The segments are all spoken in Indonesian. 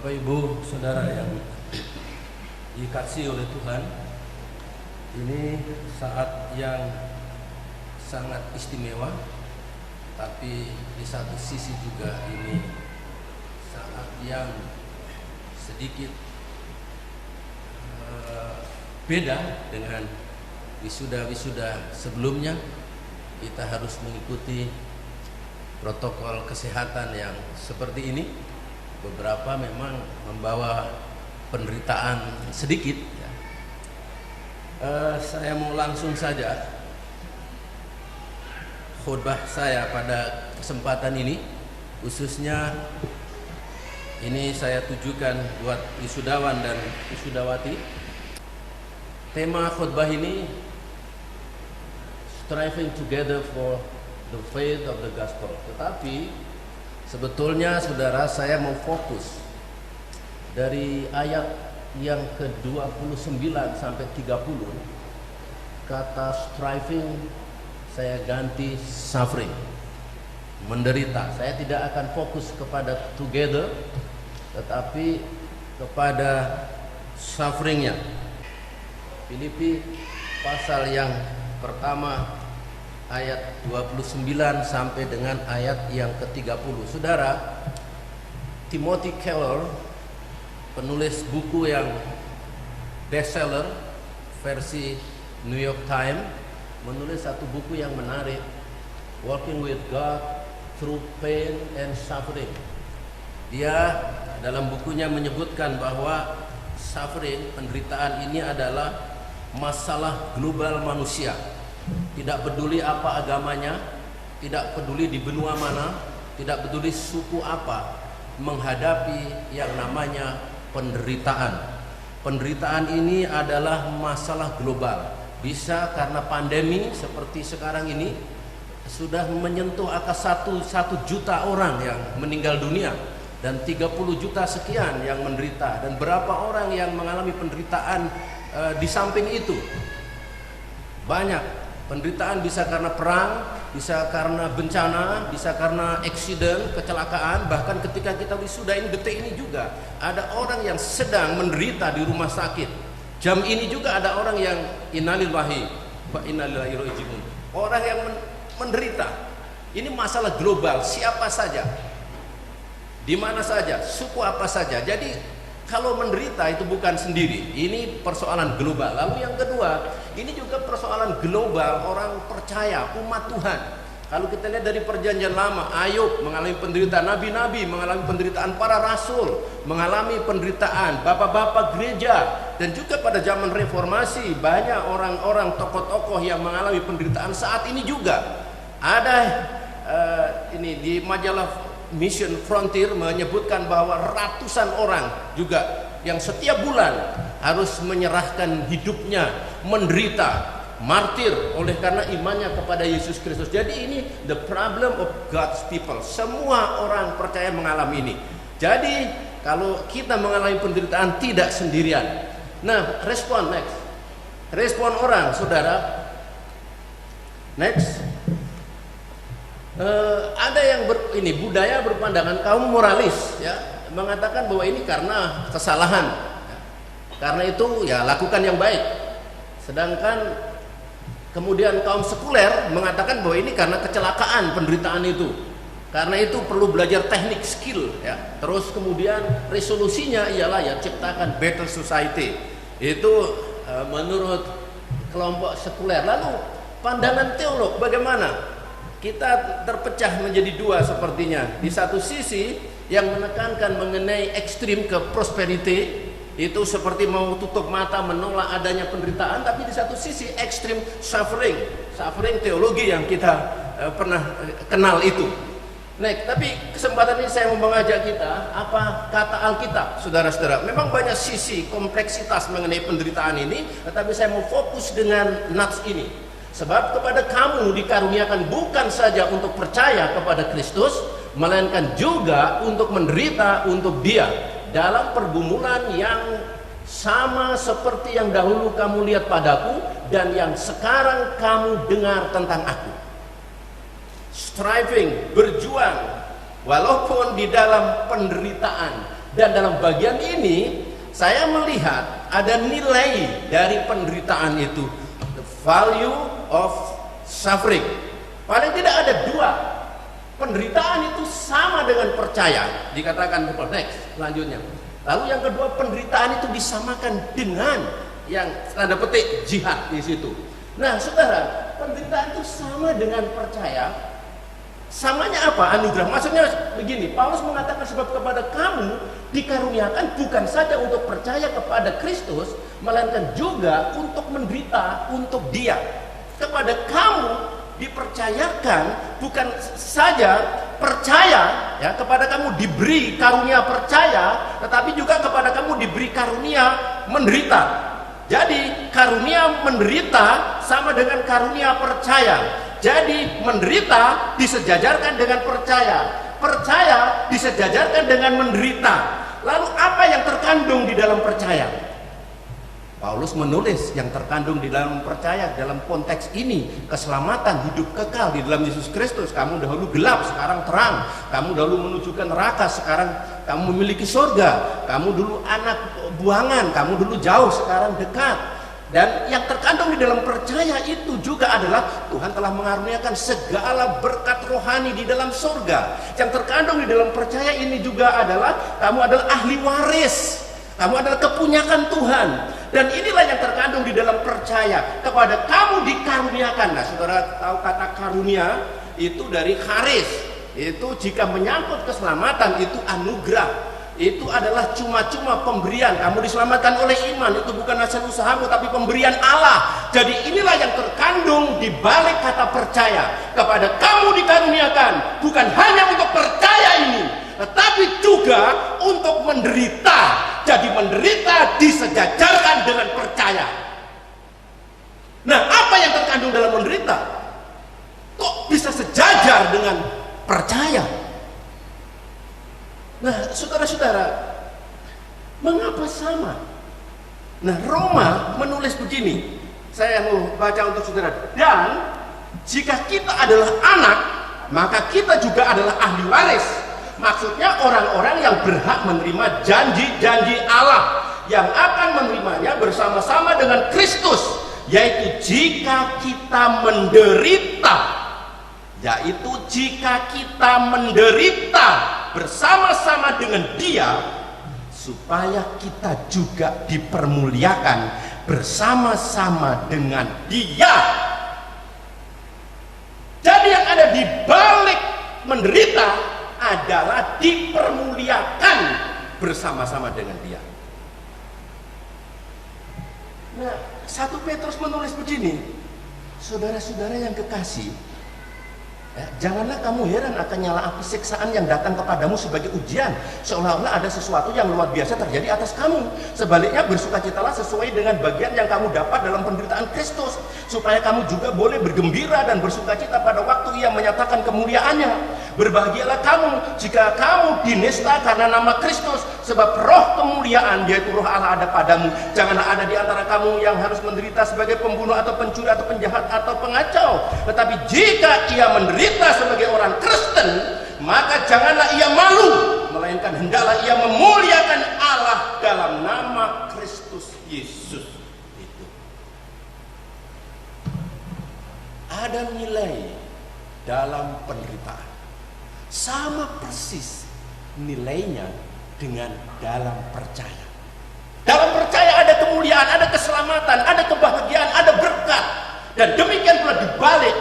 Bapak Ibu Saudara yang dikasihi oleh Tuhan, ini saat yang sangat istimewa, tapi di satu sisi juga ini saat yang sedikit beda dengan wisuda-wisuda sebelumnya. Kita harus mengikuti protokol kesehatan yang seperti ini. Beberapa memang membawa penderitaan sedikit ya. Saya mau langsung saja khutbah saya pada kesempatan ini, khususnya ini saya tujukan buat wisudawan dan wisudawati. Tema khutbah ini striving together for the faith of the gospel. Tetapi sebetulnya saudara, saya mau fokus dari ayat yang ke-29 sampai 30. Kata striving saya ganti suffering, menderita. Saya tidak akan fokus kepada together, tetapi kepada sufferingnya. Filipi pasal yang pertama ayat 29 sampai dengan ayat yang ke-30. Saudara, Timothy Keller, penulis buku yang bestseller versi New York Times, menulis satu buku yang menarik, Walking with God Through Pain and Suffering. Dia dalam bukunya menyebutkan bahwa suffering, penderitaan ini adalah masalah global manusia. Tidak peduli apa agamanya, tidak peduli di benua mana, tidak peduli suku apa, menghadapi yang namanya penderitaan. Penderitaan ini adalah masalah global. Bisa karena pandemi seperti sekarang ini sudah menyentuh angka 1 juta orang yang meninggal dunia dan 30 juta sekian yang menderita, dan berapa orang yang mengalami penderitaan di samping itu. Banyak penderitaan, bisa karena perang, bisa karena bencana, bisa karena accident, kecelakaan. Bahkan ketika kita wisuda ini, detik ini juga ada orang yang sedang menderita di rumah sakit. Jam ini juga ada orang yang innalillahi wa inna ilaihi raji'un. Orang yang menderita. Ini masalah global, siapa saja, di mana saja, suku apa saja. Jadi kalau menderita itu bukan sendiri, ini persoalan global. Lalu yang kedua, ini juga persoalan global orang percaya, umat Tuhan. Kalau kita lihat dari perjanjian lama, Ayub mengalami penderitaan, nabi-nabi mengalami penderitaan, para rasul mengalami penderitaan, bapak-bapak gereja, dan juga pada zaman reformasi banyak orang-orang tokoh-tokoh yang mengalami penderitaan. Saat ini juga ada ini di majalah Mission Frontier menyebutkan bahwa ratusan orang juga yang setiap bulan harus menyerahkan hidupnya, menderita, martir oleh karena imannya kepada Yesus Kristus. Jadi ini the problem of God's people. Semua orang percaya mengalami ini. Jadi kalau kita mengalami penderitaan tidak sendirian. Nah, respon next. Respon orang, saudara. Next. Ada yang budaya berpandangan kaum moralis ya, mengatakan bahwa ini karena kesalahan ya. Karena itu ya lakukan yang baik. Sedangkan kemudian kaum sekuler mengatakan bahwa ini karena kecelakaan, penderitaan itu. Karena itu perlu belajar teknik, skill ya. Terus kemudian resolusinya ialah ya ciptakan better society. Itu menurut kelompok sekuler. Lalu pandangan teolog bagaimana? Kita terpecah menjadi dua sepertinya. Di satu sisi yang menekankan mengenai ekstrim ke prosperity, itu seperti mau tutup mata menolak adanya penderitaan. Tapi di satu sisi ekstrim suffering teologi yang kita pernah kenal itu. Nah, tapi kesempatan ini saya mau mengajak kita, apa kata Alkitab, saudara-saudara. Memang banyak sisi kompleksitas mengenai penderitaan ini, tetapi saya mau fokus dengan nats ini. Sebab kepada kamu dikaruniakan bukan saja untuk percaya kepada Kristus, melainkan juga untuk menderita untuk Dia dalam pergumulan yang sama seperti yang dahulu kamu lihat padaku dan yang sekarang kamu dengar tentang aku. Striving, berjuang, walaupun di dalam penderitaan, Dan dalam bagian ini saya melihat ada nilai dari penderitaan itu, the value of suffering. Paling tidak ada dua. Penderitaan itu sama dengan percaya, dikatakan next selanjutnya. Lalu yang kedua, penderitaan itu disamakan dengan yang tanda petik jihad di situ. Nah, saudara, penderitaan itu sama dengan percaya. Samanya apa? Anugerah. Maksudnya begini, Paulus mengatakan sebab kepada kamu dikaruniakan bukan saja untuk percaya kepada Kristus, melainkan juga untuk menderita untuk Dia. Kepada kamu dipercayakan bukan saja percaya, ya, kepada kamu diberi karunia percaya, tetapi juga kepada kamu diberi karunia menderita. Jadi karunia menderita sama dengan karunia percaya. Jadi menderita disejajarkan dengan percaya, percaya disejajarkan dengan menderita. Lalu apa yang terkandung di dalam percaya? Paulus menulis yang terkandung di dalam percaya dalam konteks ini, keselamatan, hidup kekal di dalam Yesus Kristus. Kamu dahulu gelap, sekarang terang. Kamu dahulu menuju ke neraka, sekarang kamu memiliki surga. Kamu dulu anak buangan, kamu dulu jauh, sekarang dekat. Dan yang terkandung di dalam percaya itu juga adalah Tuhan telah mengaruniakan segala berkat rohani di dalam surga. Yang terkandung di dalam percaya ini juga adalah kamu adalah ahli waris, kamu adalah kepunyaan Tuhan. Dan inilah yang terkandung di dalam percaya. Kepada kamu dikaruniakan. Nah, saudara tahu kata karunia itu dari charis. Itu jika menyangkut keselamatan itu anugerah. Itu adalah cuma-cuma pemberian. Kamu diselamatkan oleh iman, itu bukan hasil usahamu tapi pemberian Allah. Jadi inilah yang terkandung di balik kata percaya. Kepada kamu dikaruniakan bukan hanya untuk percaya ini, tetapi juga untuk menderita. Jadi menderita disejajarkan dengan percaya. Nah, apa yang terkandung dalam menderita kok bisa sejajar dengan percaya? Nah, saudara-saudara, mengapa sama? Nah, Roma menulis begini, saya mau baca untuk saudara. Dan jika kita adalah anak, maka kita juga adalah ahli waris. Maksudnya orang-orang yang berhak menerima janji-janji Allah, yang akan menerimanya bersama-sama dengan Kristus, yaitu jika kita menderita, bersama-sama dengan Dia, supaya kita juga dipermuliakan bersama-sama dengan Dia. Jadi yang ada di balik menderita adalah dipermuliakan bersama-sama dengan Dia. Nah, 1 Petrus menulis begini, saudara-saudara yang kekasih, ya, janganlah kamu heran akan nyala api siksaan yang datang kepadamu sebagai ujian, seolah-olah ada sesuatu yang luar biasa terjadi atas kamu. Sebaliknya bersukacitalah sesuai dengan bagian yang kamu dapat dalam penderitaan Kristus, supaya kamu juga boleh bergembira dan bersukacita pada waktu Ia menyatakan kemuliaannya. Berbahagialah kamu jika kamu dinista karena nama Kristus, sebab roh kemuliaan yaitu roh Allah ada padamu. Janganlah ada di antara kamu yang harus menderita sebagai pembunuh atau pencuri atau penjahat atau pengacau. Tetapi jika ia menderita sebagai orang Kristen, maka janganlah ia malu, melainkan hendaklah ia memuliakan Allah dalam nama Kristus Yesus. Itu ada nilai dalam penderitaan. Sama persis nilainya dengan dalam percaya. Dalam percaya ada kemuliaan, ada keselamatan, ada kebahagiaan, ada berkat. Dan demikian pula dibalik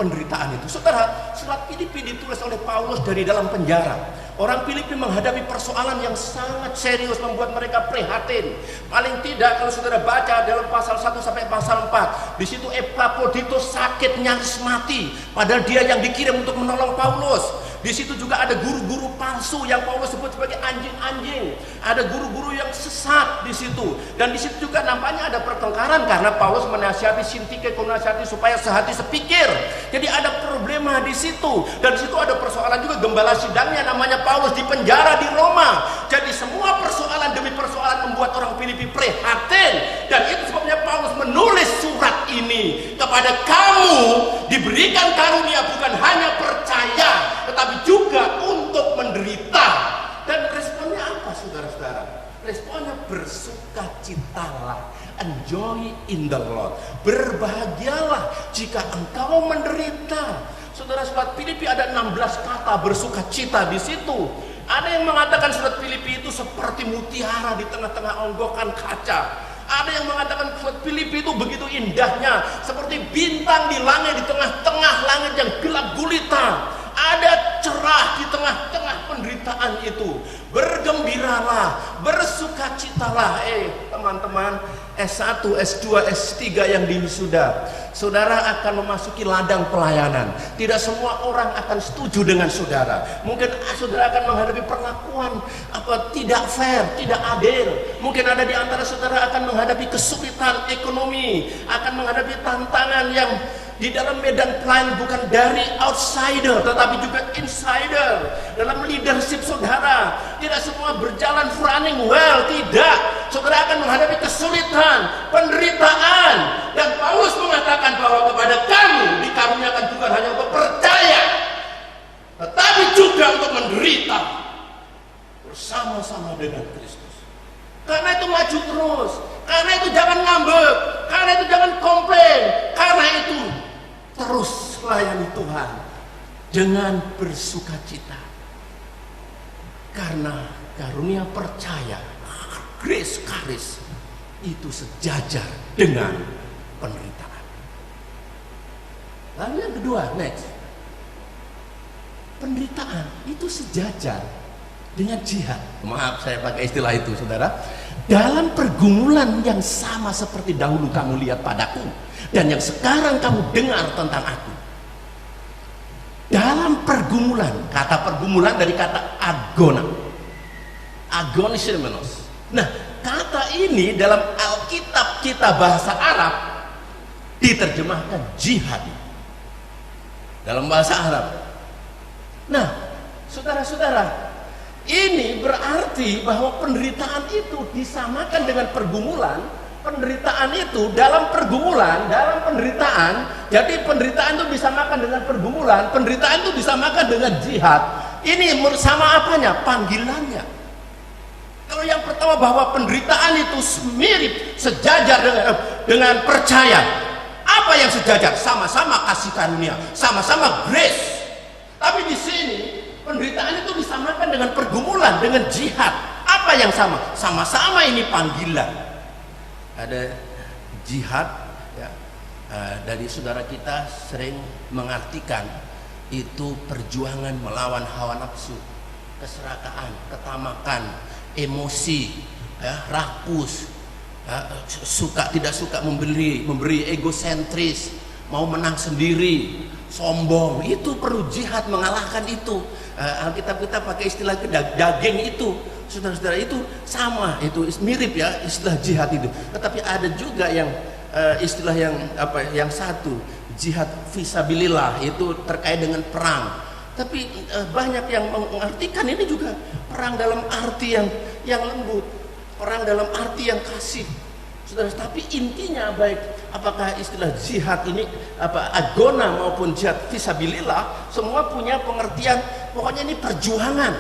penderitaan itu. Saudara, surat Filipi ditulis oleh Paulus dari dalam penjara. Orang Filipi menghadapi persoalan yang sangat serius, membuat mereka prihatin. Paling tidak kalau saudara baca dalam pasal 1 sampai pasal 4, di situ Epaphroditus sakit nyaris mati, padahal dia yang dikirim untuk menolong Paulus. Di situ juga ada guru-guru palsu yang Paulus sebut sebagai anjing-anjing. Ada guru-guru yang sesat di situ. Dan di situ juga nampaknya ada pertengkaran karena Paulus menasihati Sintike, menasihati supaya sehati sepikir. Jadi ada problema di situ. Dan di situ ada persoalan juga gembala sidangnya namanya Paulus di penjara di Roma. Jadi semua persoalan demi persoalan membuat orang Filipi prihatin. Dan itu sebabnya Paulus menulis surat ini kepada kamu, diberikan karunia bukan hanya percaya, tetapi juga untuk menderita. Dan responnya apa? bersukacitalah. Enjoy in the Lord. Berbahagialah jika engkau menderita. Saudara, surat Filipi ada 16 kata bersukacita di situ. Ada yang mengatakan surat Filipi itu seperti mutiara di tengah-tengah onggokan kaca. Ada yang mengatakan surat Filipi itu begitu indahnya, seperti bintang di langit, di tengah-tengah langit yang gelap gulita. Ada cerah di tengah-tengah penderitaan itu. Bergembiralah, bersukacitalah. Teman-teman, S1, S2, S3 yang diwisuda, saudara akan memasuki ladang pelayanan. Tidak semua orang akan setuju dengan saudara. Mungkin saudara akan menghadapi perlakuan tidak fair, tidak adil. Mungkin ada di antara saudara akan menghadapi kesulitan ekonomi, akan menghadapi tantangan yang di dalam medan pelayanan bukan dari outsider tetapi juga insider. Dalam leadership saudara tidak semua berjalan running well, tidak. Saudara akan menghadapi kesulitan, penderitaan, dan Paulus mengatakan bahwa kepada kamu dikaruniakan Tuhan hanya untuk percaya tetapi juga untuk menderita bersama-sama dengan Kristus. Karena itu maju terus, karena itu jangan ngambek, karena itu jangan komplain, karena itu terus layani Tuhan dengan bersukacita. Karena karunia percaya, grace charis, itu sejajar dengan penderitaan. Lalu yang kedua, next, penderitaan itu sejajar dengan jihad. Maaf saya pakai istilah itu, saudara. Dalam pergumulan yang sama seperti dahulu kamu lihat padaku dan yang sekarang kamu dengar tentang aku. Dalam pergumulan, kata pergumulan dari kata agona, agonismenos. Nah, kata ini dalam Alkitab kita bahasa Arab diterjemahkan jihad dalam bahasa Arab. Nah, saudara-saudara, ini berarti bahwa penderitaan itu disamakan dengan pergumulan. Penderitaan itu dalam pergumulan, dalam penderitaan. Jadi penderitaan itu disamakan dengan pergumulan, penderitaan itu disamakan dengan jihad. Ini sama apanya? Panggilannya. Kalau yang pertama bahwa penderitaan itu mirip, sejajar dengan percaya. Apa yang sejajar? Sama-sama kasih karunia, sama-sama grace. Tapi di sini penderitaan itu disamakan dengan pergumulan, dengan jihad. Apa yang sama? Sama-sama ini panggilan. Ada jihad ya, dari saudara kita sering mengartikan itu perjuangan melawan hawa nafsu, keserakaan, ketamakan, emosi, ya, rakus, ya, tidak suka memberi egosentris, mau menang sendiri, sombong. Itu perlu jihad mengalahkan itu. Alkitab kita pakai istilah daging itu. Saudara-saudara, itu sama, itu mirip ya istilah jihad itu. Tetapi ada juga yang istilah yang satu, jihad fisabilillah, itu terkait dengan perang. Tapi banyak yang mengartikan ini juga perang dalam arti yang lembut, perang dalam arti yang kasih. Saudara, tapi intinya baik apakah istilah jihad ini agona maupun jihad fisabilillah, semua punya pengertian. Pokoknya ini perjuangan,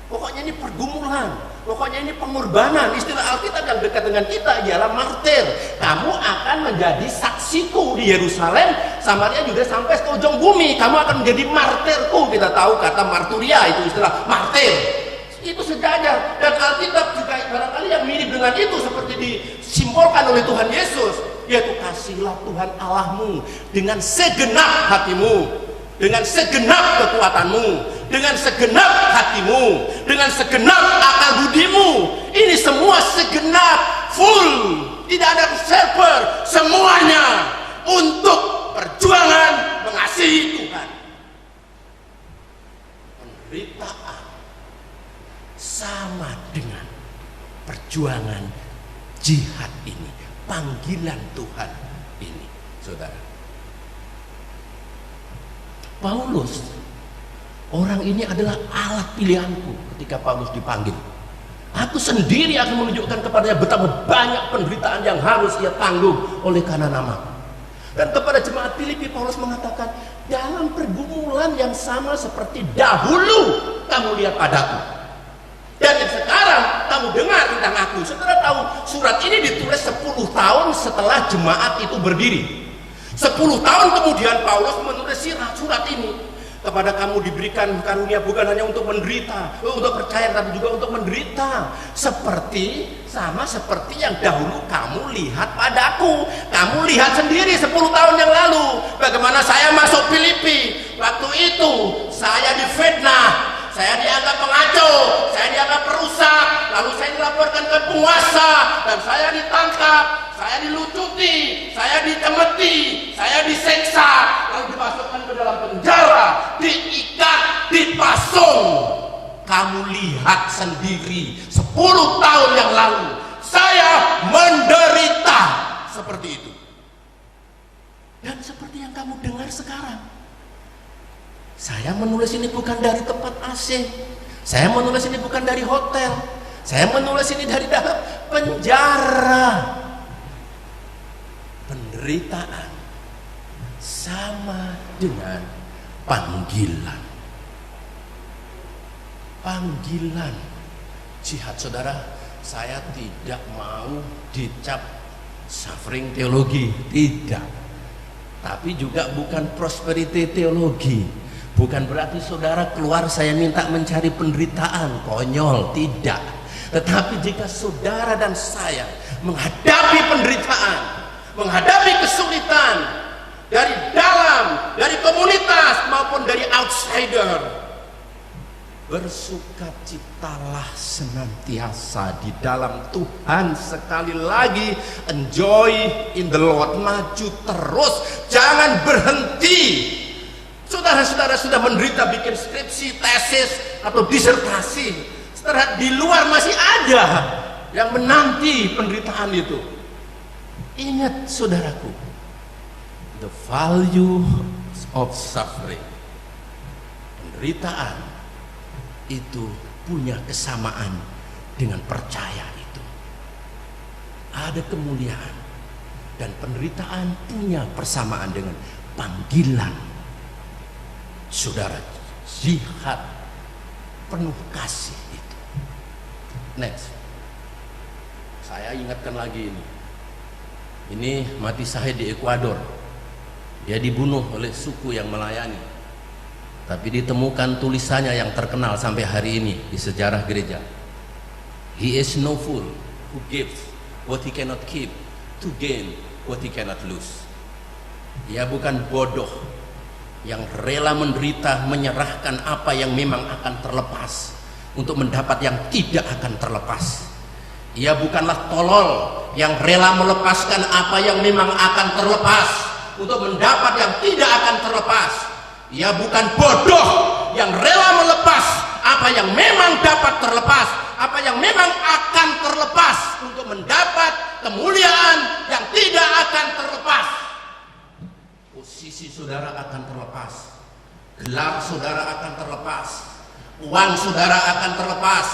pokoknya ini pergumulan, pokoknya ini pengorbanan. Istilah Alkitab yang dekat dengan kita ialah martir. Kamu akan menjadi saksiku di Yerusalem, Samaria juga sampai ke ujung bumi. Kamu akan menjadi martirku. Kita tahu kata marturia itu istilah martir. Itu sejajar, dan Alkitab juga barangkali yang mirip dengan itu seperti disimbolkan oleh Tuhan Yesus, yaitu kasihlah Tuhan Allahmu dengan segenap hatimu, dengan segenap kekuatanmu, dengan segenap hatimu, dengan segenap akal budimu. Ini semua segenap, full, tidak ada server, semuanya untuk perjuangan mengasihi Tuhan. Penderitaan sama dengan perjuangan jihad ini, panggilan Tuhan ini, saudara. Paulus, orang ini adalah alat pilihanku ketika Paulus dipanggil. Aku sendiri akan menunjukkan kepadanya betapa banyak penderitaan yang harus ia tanggung oleh karena namaku. Dan kepada jemaat Filipi, Paulus mengatakan, dalam pergumulan yang sama seperti dahulu kamu lihat padaku, dan yang sekarang kamu dengar tentang aku. Saudara tahu surat ini ditulis 10 tahun setelah jemaat itu berdiri. 10 tahun kemudian Paulus menulis surat ini. Kepada kamu diberikan karunia bukan hanya untuk menderita, untuk percaya, tapi juga untuk menderita. Sama seperti yang dahulu kamu lihat padaku. Kamu lihat sendiri 10 tahun yang lalu bagaimana saya masuk Filipi. Waktu itu saya difitnah, saya dianggap pengacau, saya dianggap perusak, lalu saya dilaporkan ke penguasa dan saya ditangkap, saya dilucuti, saya dicemeti, saya diseksa, lalu dimasukkan ke dalam penjara, diikat, dipasung. Kamu lihat sendiri 10 tahun yang lalu saya menderita seperti itu. Dan seperti yang kamu dengar sekarang, saya menulis ini bukan dari tempat AC, saya menulis ini bukan dari hotel, saya menulis ini dari dalam penjara. Penderitaan sama dengan panggilan. Panggilan jihad. Saudara, saya tidak mau dicap suffering teologi, tidak. Tapi juga bukan prosperity teologi. Bukan berarti saudara keluar saya minta mencari penderitaan, konyol, tidak. Tetapi jika saudara dan saya menghadapi penderitaan, menghadapi kesulitan dari dalam, dari komunitas maupun dari outsider, bersukacitalah senantiasa di dalam Tuhan. Sekali lagi, enjoy in the Lord, maju terus, jangan berhenti. Saudara-saudara sudah menderita bikin skripsi, tesis, atau disertasi, saudara di luar masih ada yang menanti penderitaan itu. Ingat saudaraku, the value of suffering, penderitaan itu punya kesamaan dengan percaya itu. Ada kemuliaan, dan penderitaan punya persamaan dengan panggilan. Saudara, jihad penuh kasih itu. Next, saya ingatkan lagi ini. Ini mati syahid di Ekuador. Dia dibunuh oleh suku yang melayani. Tapi ditemukan tulisannya yang terkenal sampai hari ini di sejarah gereja. He is no fool who gives what he cannot keep to gain what he cannot lose. Ia bukan bodoh yang rela menderita, menyerahkan apa yang memang akan terlepas untuk mendapat yang tidak akan terlepas. Ia bukanlah tolol yang rela melepaskan apa yang memang akan terlepas untuk mendapat yang tidak akan terlepas. Ia bukan bodoh yang rela melepas apa yang memang dapat terlepas, apa yang memang akan terlepas untuk mendapat kemuliaan yang tidak akan terlepas. Posisi saudara akan terlepas, gelar saudara akan terlepas, uang saudara akan terlepas,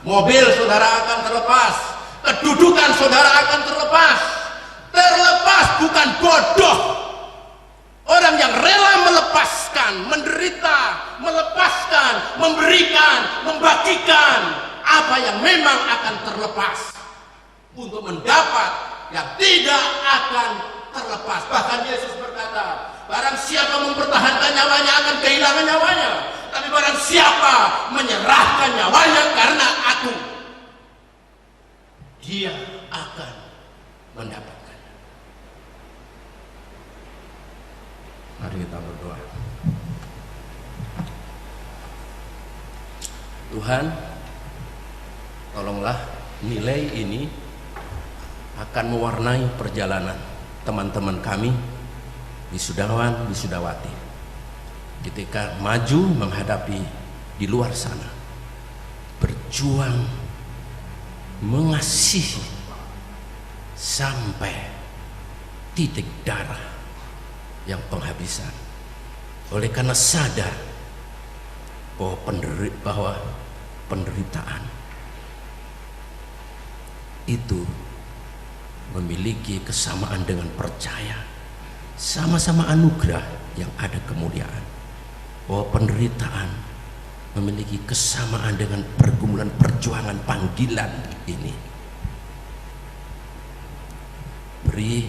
mobil saudara akan terlepas, kedudukan saudara akan terlepas. Terlepas bukan bodoh. Orang yang rela melepaskan, menderita, melepaskan, memberikan, membagikan apa yang memang akan terlepas untuk mendapat yang tidak akan terlepas. Bahkan Yesus berkata, barang siapa mempertahankan nyawanya akan kehilangan nyawanya, tapi barang siapa menyerahkan nyawanya karena aku, dia akan mendapatkannya. Mari kita berdoa. Tuhan, tolonglah nilai ini akan mewarnai perjalanan teman-teman kami, wisudawan, wisudawati, ketika maju menghadapi di luar sana, berjuang mengasihi sampai titik darah yang penghabisan, oleh karena sadar bahwa penderitaan itu memiliki kesamaan dengan percaya, sama-sama anugerah yang ada kemuliaan, bahwa penderitaan memiliki kesamaan dengan pergumulan perjuangan panggilan ini. Beri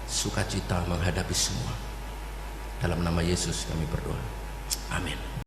sukacita menghadapi semua. Dalam nama Yesus kami berdoa. Amin.